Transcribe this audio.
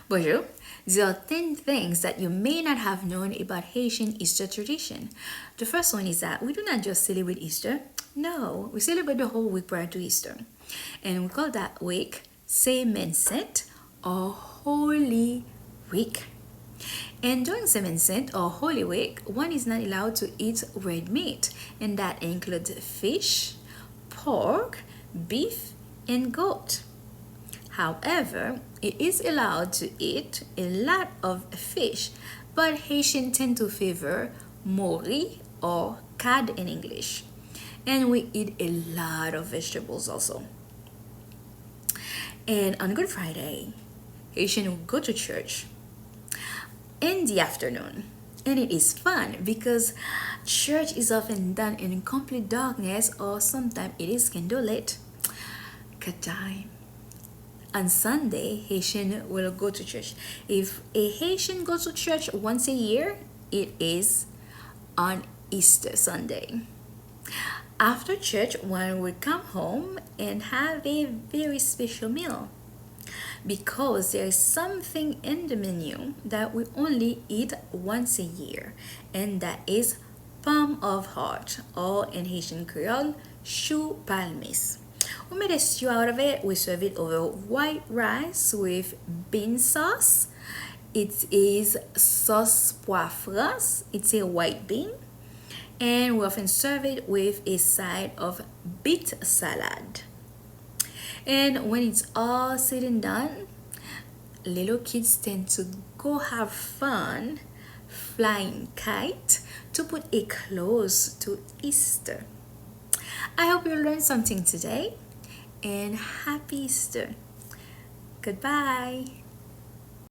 Bonjour. There are 10 things that you may not have known about Haitian Easter tradition. The first one is that we do not just celebrate Easter. No, we celebrate the whole week prior to Easter. And we call that week Semaine Sainte or Holy Week. And during Semaine Sainte or Holy Week, one is not allowed to eat red meat, and that includes fish, pork, beef, and goat. However, it is allowed to eat a lot of fish, but Haitians tend to favor mori or cod in English. And we eat a lot of vegetables also. And on Good Friday, Haitian will go to church in the afternoon. And it is fun because church is often done in complete darkness or sometimes it is candlelit. Good time. On Sunday, Haitian will go to church. If a Haitian goes to church once a year, it is on Easter Sunday. After church, one will come home and have a very special meal because there is something in the menu that we only eat once a year, and that is palm of heart, or in Haitian Creole, Chou Palmis. We made a stew out of it. We serve it over white rice with bean sauce. It is sauce poivre. It's a white bean. And we often serve it with a side of beet salad. And when it's all said and done, little kids tend to go have fun flying kite to put a close to Easter. I hope you learned something today and happy Easter. Goodbye.